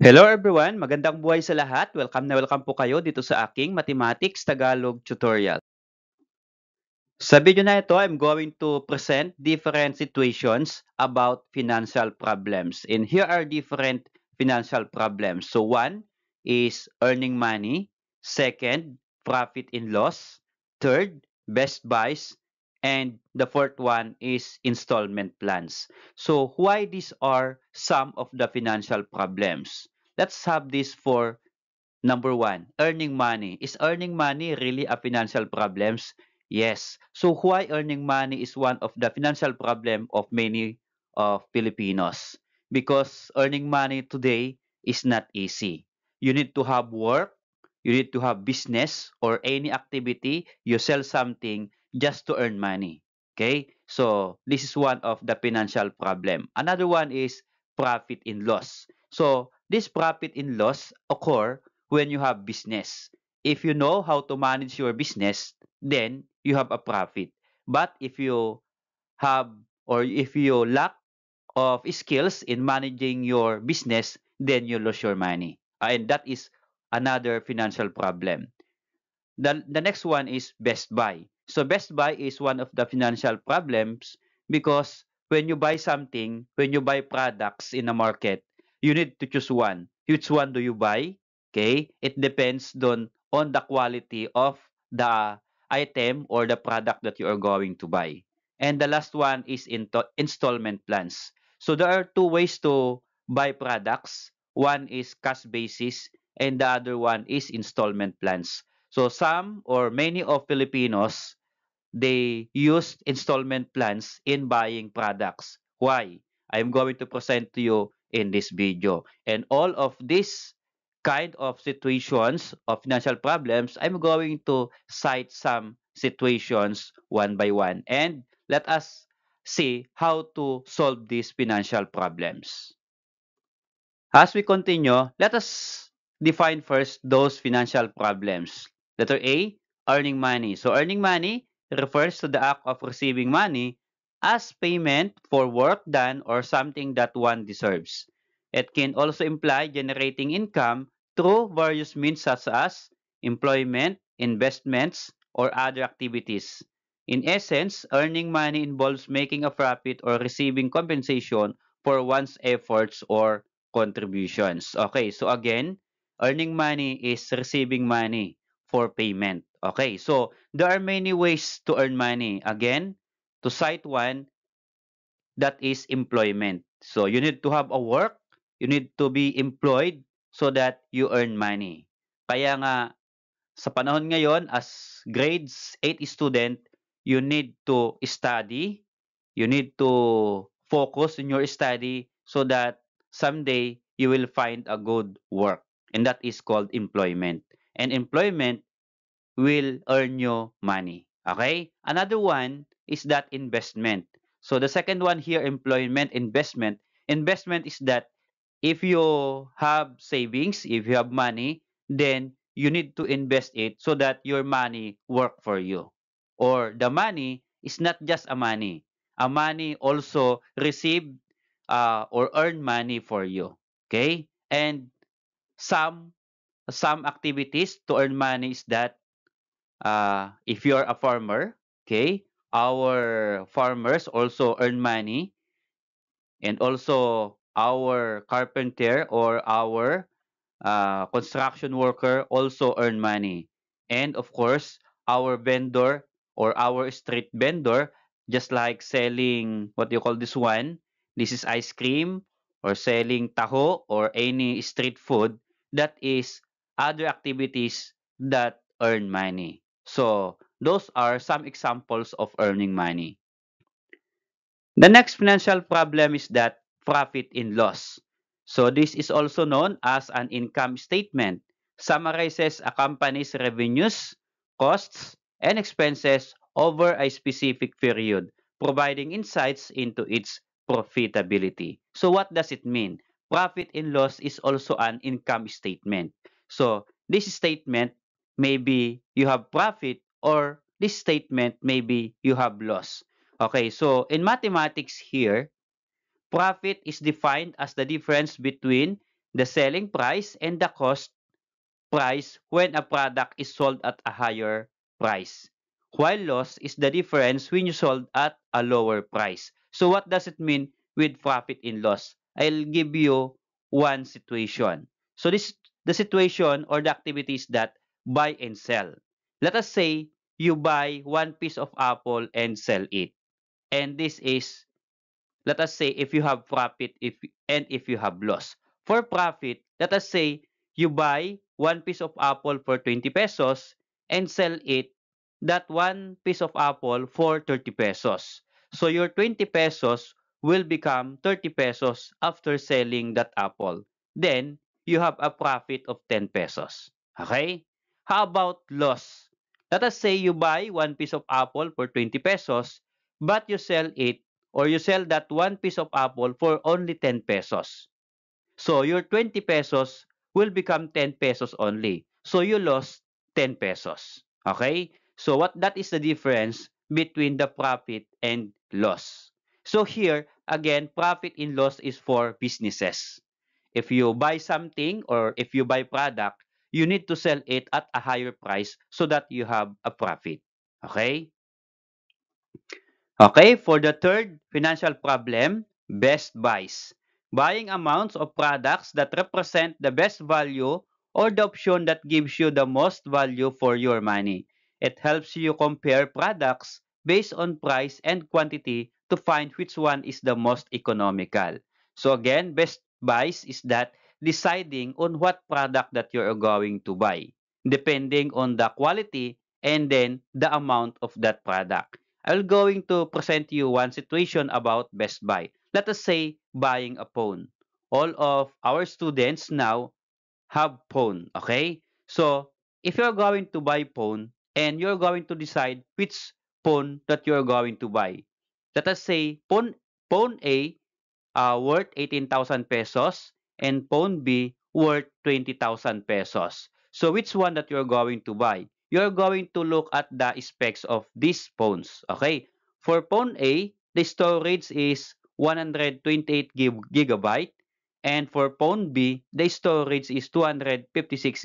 Hello everyone, magandang buhay sa lahat. Welcome na welcome po kayo dito sa aking Mathematics Tagalog tutorial. Sa video na ito, I'm going to present different situations about financial problems. And here are different financial problems. So one is earning money. Second, profit and loss. Third, best buys. And the fourth one is installment plans. So why these are some of the financial problems? Let's have this for number one, earning money. Is earning money really a financial problems? Yes. So why earning money is one of the financial problem of many of Filipinos? Because earning money today is not easy. You need to have work, you need to have business or any activity, you sell something just to earn money. Okay? So this is one of the financial problem. Another one is profit and loss. So this profit and loss occur when you have business. If you know how to manage your business, then you have a profit. But if you have or if you lack of skills in managing your business, then you lose your money. And that is another financial problem. The next one is Best Buy. So Best Buy is one of the financial problems because when you buy something, when you buy products in a market, you need to choose one. Which one do you buy? Okay? It depends on the quality of the item or the product that you are going to buy. And the last one is installment plans. So there are two ways to buy products. One is cash basis and the other one is installment plans. So some or many of Filipinos, they use installment plans in buying products. Why? I'm going to present to you in this video. And all of these kind of situations of financial problems, I'm going to cite some situations one by one. And let us see how to solve these financial problems. As we continue, let us define first those financial problems. Letter A, earning money. So earning money refers to the act of receiving money as payment for work done or something that one deserves. It can also imply generating income through various means such as employment, investments, or other activities. In essence, earning money involves making a profit or receiving compensation for one's efforts or contributions. Okay, so again, earning money is receiving money for payment. Okay, so there are many ways to earn money. Again, to cite one, that is employment. So you need to have a work, you need to be employed so that you earn money. Kaya nga, sa panahon ngayon, as grades 8 student, you need to study, you need to focus in your study so that someday you will find a good work. And that is called employment. And employment will earn you money. Okay? Another one is that investment. So the second one here, employment, investment. Investment is that if you have savings, if you have money, then you need to invest it so that your money work for you. Or the money is not just a money. A money also receive or earn money for you. Okay? And some some activities to earn money is that if you're a farmer, okay, our farmers also earn money, and also our carpenter or our construction worker also earn money. And of course, our vendor or our street vendor, just like selling, what do you call this one? This is ice cream or selling taho or any street food, that is other activities that earn money. So those are some examples of earning money. The next financial problem is that profit and loss. So this is also known as an income statement. Summarizes a company's revenues, costs, and expenses over a specific period, providing insights into its profitability. So what does it mean? Profit and loss is also an income statement. So this statement, maybe you have profit, or this statement, maybe you have loss. Okay, so in mathematics here, profit is defined as the difference between the selling price and the cost price when a product is sold at a higher price. While loss is the difference when you sold at a lower price. So what does it mean with profit and loss? I'll give you one situation. So this the situation or the activities that buy and sell. Let us say you buy one piece of apple and sell it. And this is, let us say, if you have profit if you have loss. For profit, let us say you buy one piece of apple for 20 pesos and sell it that one piece of apple for 30 pesos. So your 20 pesos will become 30 pesos after selling that apple. Then you have a profit of 10 pesos. Okay? How about loss? Let us say you buy one piece of apple for 20 pesos but you sell it or you sell that one piece of apple for only 10 pesos. So your 20 pesos will become 10 pesos only. So you lost 10 pesos. Okay? So what that is the difference between the profit and loss. So here, again, profit and loss is for businesses. If you buy something or if you buy product, you need to sell it at a higher price so that you have a profit. Okay? Okay, for the third financial problem, best buys. Buying amounts of products that represent the best value or the option that gives you the most value for your money. It helps you compare products based on price and quantity to find which one is the most economical. So again, best buys is that deciding on what product that you're going to buy, depending on the quality and then the amount of that product. I'm going to present you one situation about Best Buy. Let us say buying a phone. All of our students now have phone, okay? So, if you're going to buy phone and you're going to decide which phone that you're going to buy. Let us say phone A worth 18,000 pesos and phone B worth 20,000 pesos. So which one that you're going to buy? You're going to look at the specs of these phones. Okay? For phone A, the storage is 128 gigabyte, and for phone B, the storage is 256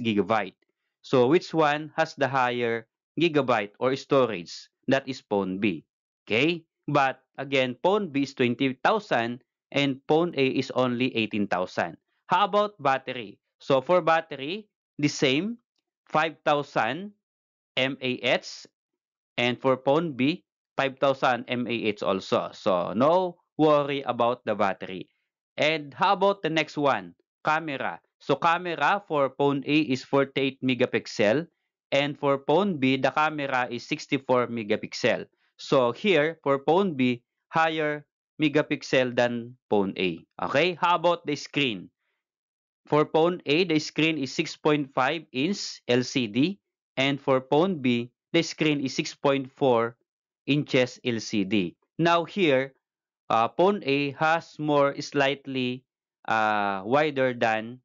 gigabyte. So which one has the higher gigabyte or storage? That is phone B. Okay? But again, phone B is 20,000 and phone A is only 18,000. How about battery? So for battery, the same 5,000 mAh, and for phone B, 5,000 mAh also. So no worry about the battery. And how about the next one? Camera. So camera for phone A is 48 megapixel and for phone B, the camera is 64 megapixel. So here, for phone B, higher megapixel than phone A. Okay? How about the screen? For phone A, the screen is 6.5-inch LCD, and for phone B, the screen is 6.4 inches LCD. Now here, phone A has more slightly wider than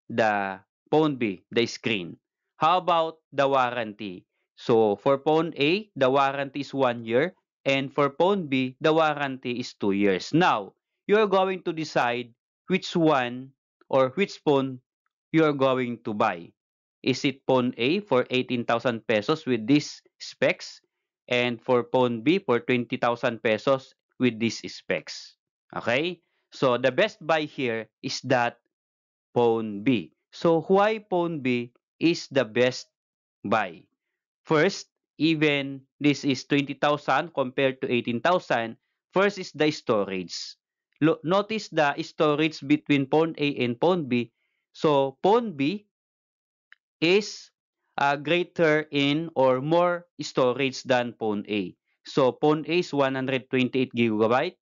the phone B, the screen. How about the warranty? So for phone A, the warranty is 1 year, and for phone B, the warranty is 2 years. Now, you're going to decide which one or which phone you're going to buy. Is it phone A for 18,000 pesos with these specs, and for phone B for 20,000 pesos with these specs? Okay? So the best buy here is that phone B. So why phone B is the best buy? First, even this is 20,000 compared to 18,000, first is the storage. Notice the storage between phone A and phone B. So phone B is greater in or more storage than phone A. So phone A is 128 gigabyte.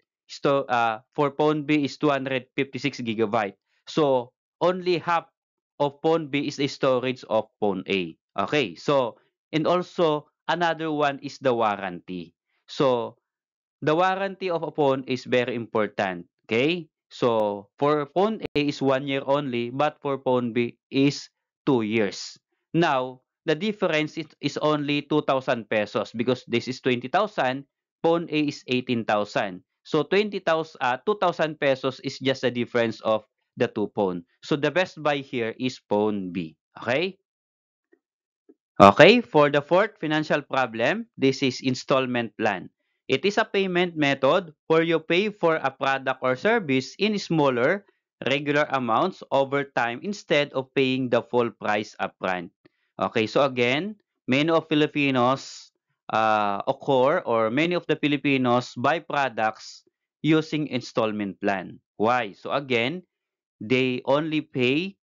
For phone B is 256 gigabyte. So only half of phone B is the storage of phone A. Okay. So and also another one is the warranty. So the warranty of a phone is very important. Okay? So, for phone A is 1 year only, but for phone B is 2 years. Now, the difference is only 2,000 pesos because this is 20,000, phone A is 18,000. So, 2,000 pesos is just the difference of the two phone. So the best buy here is phone B. Okay? Okay, for the fourth financial problem, this is installment plan. It is a payment method where you pay for a product or service in smaller, regular amounts over time instead of paying the full price upfront. Okay, so again, many of Filipinos occur or many of the Filipinos buy products using installment plan. Why? So again, they only pay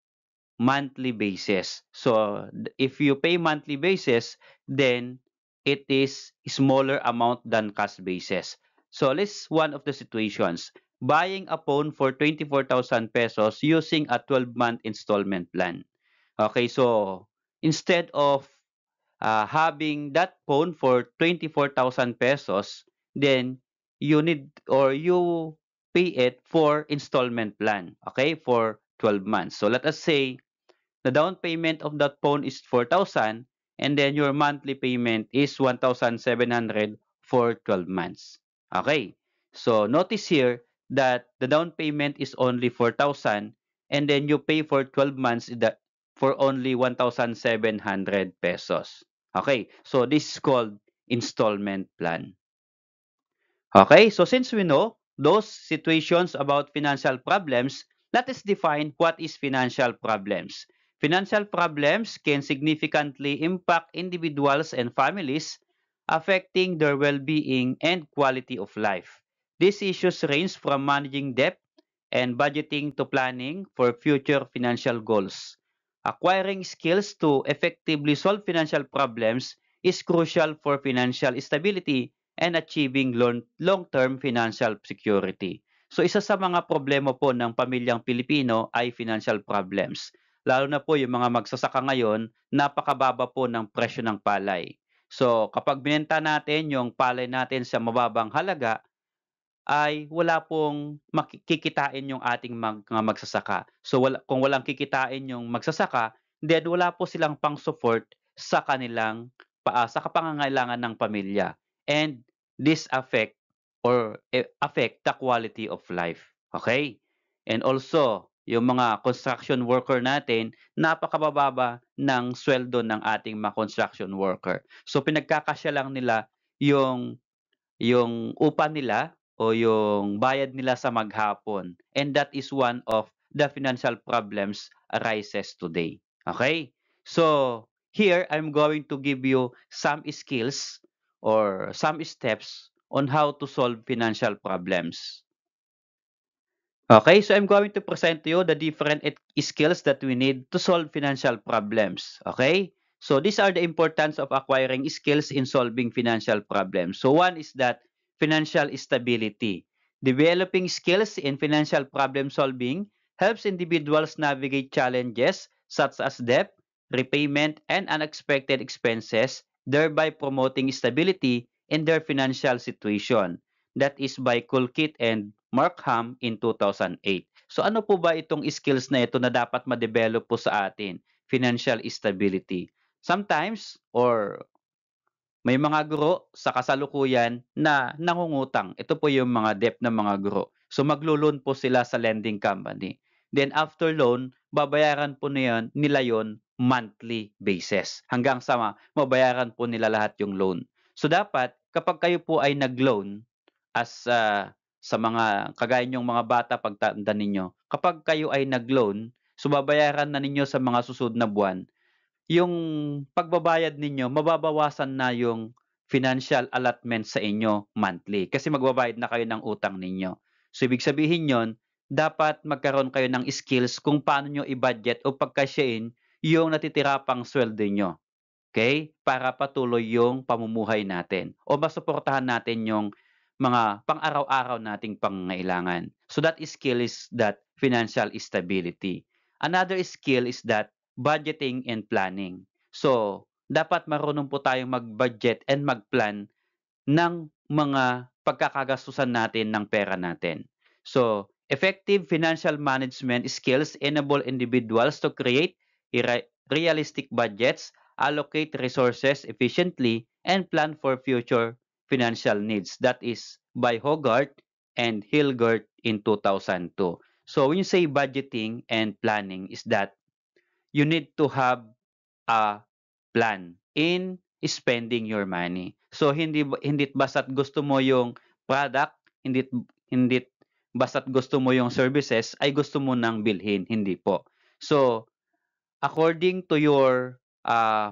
monthly basis. So if you pay monthly basis, then it is smaller amount than cash basis. So let's one of the situations. Buying a phone for 24,000 pesos using a 12-month installment plan. Okay, so instead of having that phone for 24,000 pesos, then you need or you pay it for installment plan, okay, for 12 months. So let us say the down payment of that phone is 4,000 and then your monthly payment is 1,700 for 12 months. Okay. So notice here that the down payment is only 4,000 and then you pay for 12 months for only 1,700 pesos. Okay. So this is called installment plan. Okay, so since we know those situations about financial problems, let us define what is financial problems. Financial problems can significantly impact individuals and families, affecting their well-being and quality of life. These issues range from managing debt and budgeting to planning for future financial goals. Acquiring skills to effectively solve financial problems is crucial for financial stability and achieving long-term financial security. So isa sa mga problema po ng pamilyang Pilipino ay financial problems. Lalo na po yung mga magsasaka ngayon, napakababa po ng presyo ng palay. So kapag binenta natin yung palay natin sa mababang halaga, ay wala pong kikitain yung ating mga magsasaka. So kung walang kikitain yung magsasaka, then wala po silang pang-support sa kanilang sa pangangailangan ng pamilya. And this affect the quality of life. Okay? And also, yung mga construction worker natin, napakabababa ng sweldo ng ating mga construction worker. So pinagkakasya lang nila yung upa nila o yung bayad nila sa maghapon. And that is one of the financial problems arises today. Okay? So, here I'm going to give you some skills or some steps on how to solve financial problems. Okay, so I'm going to present to you the different skills that we need to solve financial problems. Okay, so these are the importance of acquiring skills in solving financial problems. So one is that financial stability. Developing skills in financial problem solving helps individuals navigate challenges such as debt, repayment, and unexpected expenses, thereby promoting stability in their financial situation. That is by Kulkit and Markham in 2008. So ano po ba itong skills na ito na dapat ma-develop po sa atin? Financial stability. Sometimes or may mga guro sa kasalukuyan na nangungutang. Ito po yung mga debt ng mga guro. So maglo-loan po sila sa lending company. Then after loan, babayaran po nila yon monthly basis hanggang sa mabayaran po nila lahat yung loan. So dapat kapag kayo po ay nag-loan as sa mga kagaya niyong mga bata pagtanda ninyo, kapag kayo ay nag-loan, so babayaran na ninyo sa mga susunod na buwan, yung pagbabayad ninyo mababawasan na yung financial allotment sa inyo monthly kasi magbabayad na kayo ng utang ninyo. So ibig sabihin yon, dapat magkaroon kayo ng skills kung paano nyo i-budget o pagkasyain yung natitira pang sweldo nyo. Okay? Para patuloy yung pamumuhay natin o masuportahan natin yung mga pang-araw-araw nating pangangailangan. So that skill is that financial stability. Another skill is that budgeting and planning. So, dapat marunong po tayong mag-budget and mag-plan ng mga pagkakagastusan natin ng pera natin. So, effective financial management skills enable individuals to create realistic budgets, allocate resources efficiently, and plan for future financial needs. That is by Hogarth and Hilgert in 2002. So when you say budgeting and planning is that you need to have a plan in spending your money. So hindi basta't gusto mo yung product, hindi basta't gusto mo yung services ay gusto mo nang bilhin, hindi po. So according to your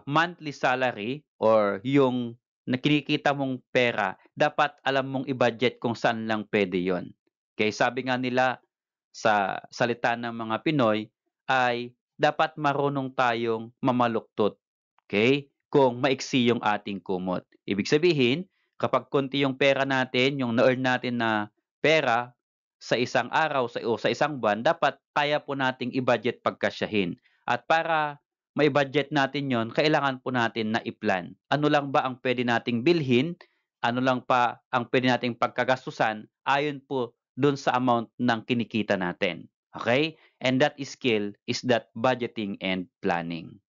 monthly salary or yung kinikita mong pera, dapat alam mong i-budget kung saan lang pwede yon. Okay, sabi nga nila sa salita ng mga Pinoy ay dapat marunong tayong mamaluktot. Okay? Kung maiksi yung ating kumot. Ibig sabihin, kapag konti yung pera natin, yung na-earn natin na pera sa isang araw o sa isang buwan, dapat kaya po nating i-budget pagkasyahin. At para may budget natin yon, kailangan po natin na i-plan. Ano lang ba ang pwede nating bilhin? Ano lang pa ang pwede nating pagkagastusan ayon po doon sa amount ng kinikita natin. Okay? And that skill is that budgeting and planning.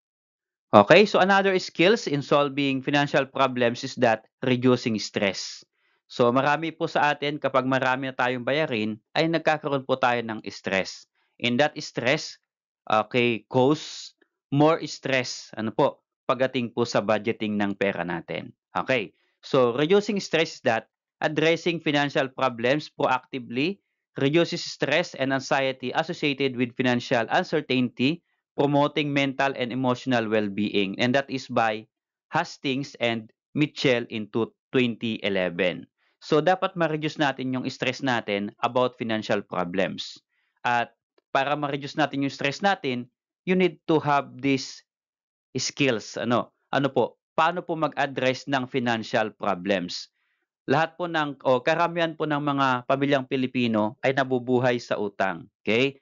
Okay, so another skills in solving financial problems is that reducing stress. So marami po sa atin kapag marami na tayong bayarin ay nagkakaroon po tayo ng stress. And that stress cause more stress pagdating po sa budgeting ng pera natin. Okay, so reducing stress is that addressing financial problems proactively reduces stress and anxiety associated with financial uncertainty, promoting mental and emotional well-being, and that is by Hastings and Mitchell in 2011. So dapat ma-reduce natin yung stress natin about financial problems. At para ma-reduce natin yung stress natin, you need to have these skills. Paano po mag-address ng financial problems? Lahat po karamihan po ng mga pamilyang Pilipino ay nabubuhay sa utang. Okay?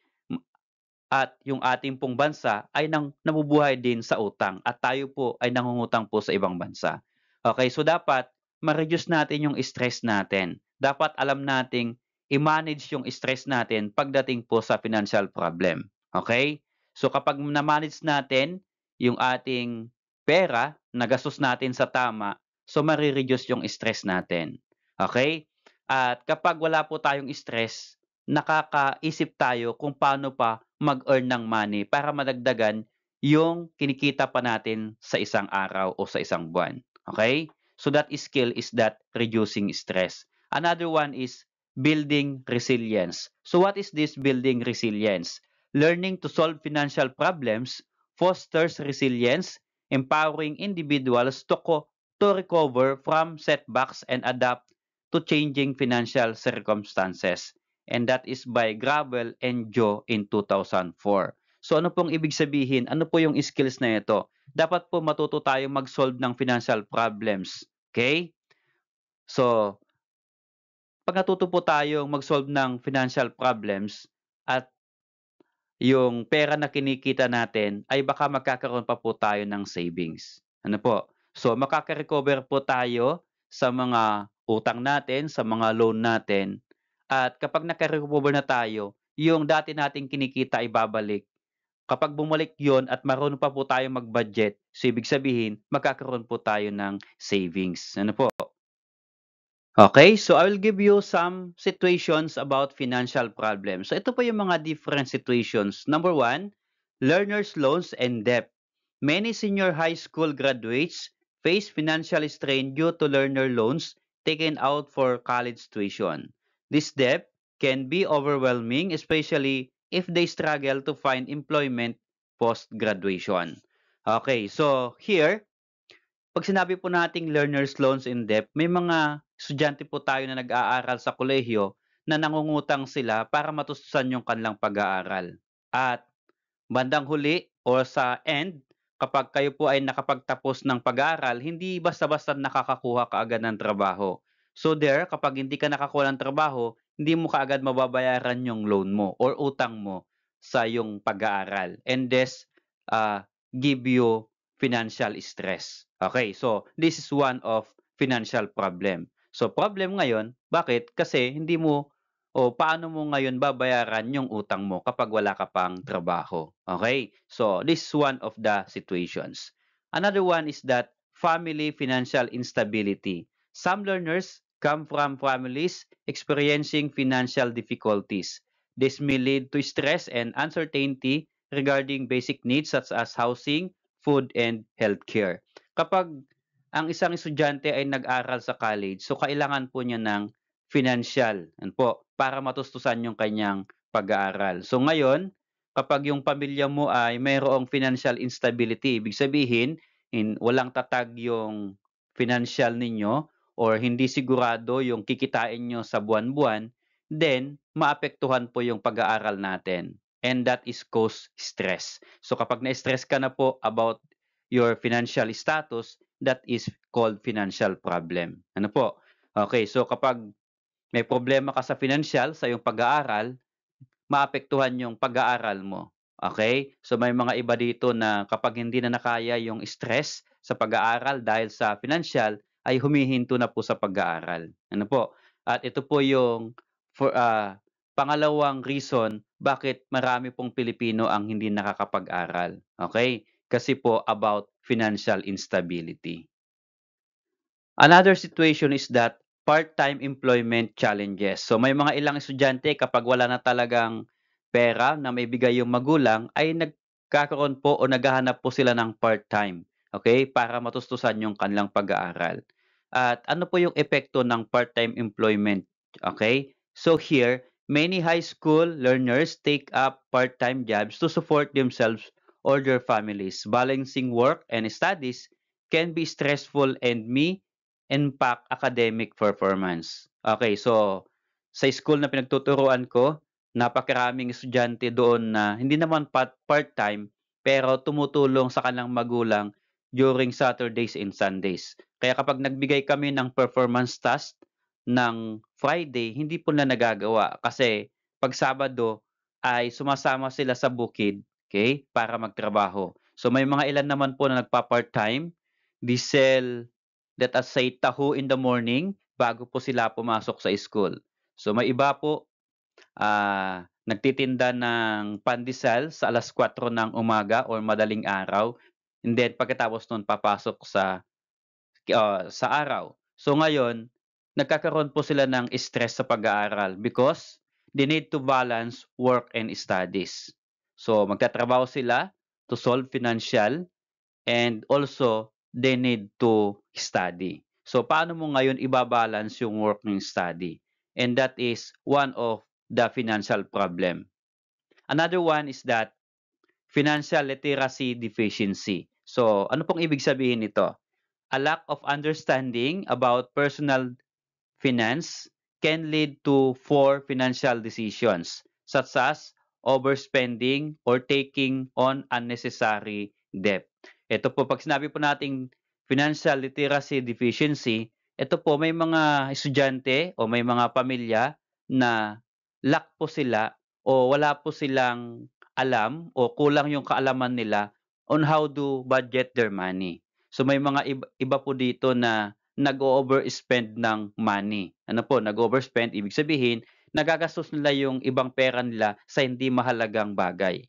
At yung ating pong bansa ay nabubuhay din sa utang at tayo po ay nangungutang po sa ibang bansa. Okay, so dapat ma-reduce natin yung stress natin. Dapat alam nating i-manage yung stress natin pagdating po sa financial problem. Okay? So kapag na-manage natin yung ating pera, nagastos natin sa tama, so marireduce yung stress natin. Okay? At kapag wala po tayong stress, nakakaisip tayo kung paano pa mag-earn ng money para madagdagan yung kinikita pa natin sa isang araw o sa isang buwan. Okay? So that skill is that reducing stress. Another one is building resilience. So what is this building resilience? Learning to solve financial problems fosters resilience, empowering individuals to recover from setbacks and adapt to changing financial circumstances. And that is by Gravel and Joe in 2004. So ano pong ibig sabihin? Ano po yung skills na ito? Dapat po matuto tayong mag-solve ng financial problems. Okay? So, pag natuto po tayong mag-solve ng financial problems at yung pera na kinikita natin ay baka magkakaroon pa po tayo ng savings. Ano po? So, makaka-recover po tayo sa mga utang natin, sa mga loan natin. At kapag naka-recover na tayo, yung dati nating kinikita ay babalik. Kapag bumalik yon at marunong pa po tayo mag-budget, so ibig sabihin, magkakaroon po tayo ng savings. Ano po? Okay, so I will give you some situations about financial problems. So ito po yung mga different situations. Number one, learner's loans and debt. Many senior high school graduates face financial strain due to learner loans taken out for college tuition. This debt can be overwhelming, especially if they struggle to find employment post-graduation. Okay, so here, pag sinabi po nating learner's loans in debt, may mga estudyante po tayo na nag-aaral sa kolehiyo na nangungutang sila para matustusan yung kanilang pag-aaral. At bandang huli o sa end, kapag kayo po ay nakapagtapos ng pag-aaral, hindi basta-basta nakakakuha kaagad ng trabaho. So there, kapag hindi ka nakakuha ng trabaho, hindi mo kaagad mababayaran yung loan mo or utang mo sa yung pag-aaral. And this give you financial stress. Okay, so this is one of financial problem. So problem ngayon, bakit? Kasi hindi mo o paano mo ngayon babayaran yung utang mo kapag wala ka pang trabaho. Okay? So, this is one of the situations. Another one is that family financial instability. Some learners come from families experiencing financial difficulties. This may lead to stress and uncertainty regarding basic needs such as housing, food, and healthcare. Kapag ang isang estudyante ay nag-aral sa college, so kailangan po niya ng financial, yan po, para matustusan yung kanyang pag-aaral. So ngayon, kapag yung pamilya mo ay mayroong financial instability, ibig sabihin, walang tatag yung financial ninyo or hindi sigurado yung kikitain nyo sa buwan-buwan, then maapektuhan po yung pag-aaral natin. And that is cause stress. So kapag na-stress ka na po about your financial status, that is called financial problem. Ano po? Okay, so kapag may problema ka sa financial, sa iyong pag-aaral, maapektuhan yung pag-aaral mo. Okay? So may mga iba dito na kapag hindi na nakaya yung stress sa pag-aaral dahil sa financial, ay humihinto na po sa pag-aaral. Ano po? At ito po yung for, pangalawang reason bakit marami pong Pilipino ang hindi nakakapag-aral. Okay? Kasi po about financial instability. Another situation is that part-time employment challenges. So may mga ilang estudyante kapag wala na talagang pera na maibigay yung magulang ay nagkakaroon po o naghahanap po sila ng part-time, okay, para matustusan yung kanilang pag-aaral. At ano po yung epekto ng part-time employment? Okay? So here, many high school learners take up part-time jobs to support themselves or their families. Balancing work and studies can be stressful and may impact academic performance. Okay, so sa school na pinagtuturuan ko, napakaraming estudyante doon na hindi naman part-time pero tumutulong sa kanilang magulang during Saturdays and Sundays. Kaya kapag nagbigay kami ng performance task ng Friday, hindi po na nagagawa kasi pag Sabado ay sumasama sila sa bukid, okay, para magtrabaho. So may mga ilan naman po na nagpa-part-time. They sell, let us say, taho in the morning bago po sila pumasok sa school. So may iba po nagtitinda ng pandesal sa 4:00 ng umaga or madaling araw. And then pagkatapos nun papasok sa araw. So ngayon, nagkakaroon po sila ng stress sa pag-aaral because they need to balance work and studies. So magtatrabaho sila to solve financial and also they need to study. So paano mo ngayon ibabalance yung work and study? And that is one of the financial problem. Another one is that financial literacy deficiency. So ano pong ibig sabihin nito? A lack of understanding about personal finance can lead to poor financial decisions such as overspending or taking on unnecessary debt. Ito po, pag sinabi po nating financial literacy deficiency, ito po may mga estudyante o may mga pamilya na lack po sila o wala po silang alam o kulang yung kaalaman nila on how to budget their money. So may mga iba po dito na nag-o-overspend ng money. Ano po, nag-overspend, ibig sabihin, nagagastos nila yung ibang pera nila sa hindi mahalagang bagay.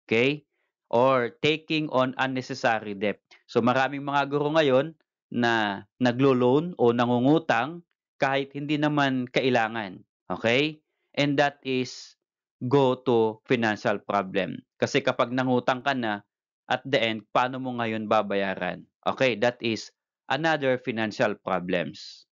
Okay? Or taking on unnecessary debt. So maraming mga guro ngayon na naglo-loan o nangungutang kahit hindi naman kailangan. Okay? And that is go to financial problem. Kasi kapag nangutang ka na, at the end, paano mo ngayon babayaran? Okay, that is another financial problems.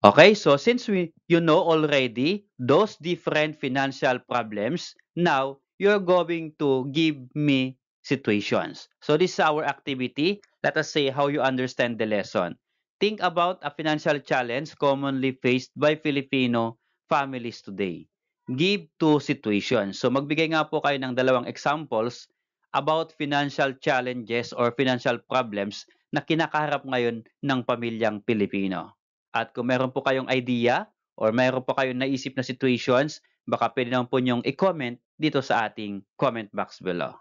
Okay, so since you know already those different financial problems, now you're going to give me situations. So this is our activity. Let us say how you understand the lesson. Think about a financial challenge commonly faced by Filipino families today. Give two situations. So magbigay nga po kayo ng dalawang examples about financial challenges or financial problems na kinakaharap ngayon ng pamilyang Pilipino. At kung meron po kayong idea or meron po kayong naisip na situations, baka pwede naman po niyong i-comment dito sa ating comment box below.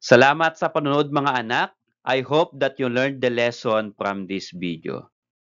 Salamat sa panonood mga anak. I hope that you learned the lesson from this video.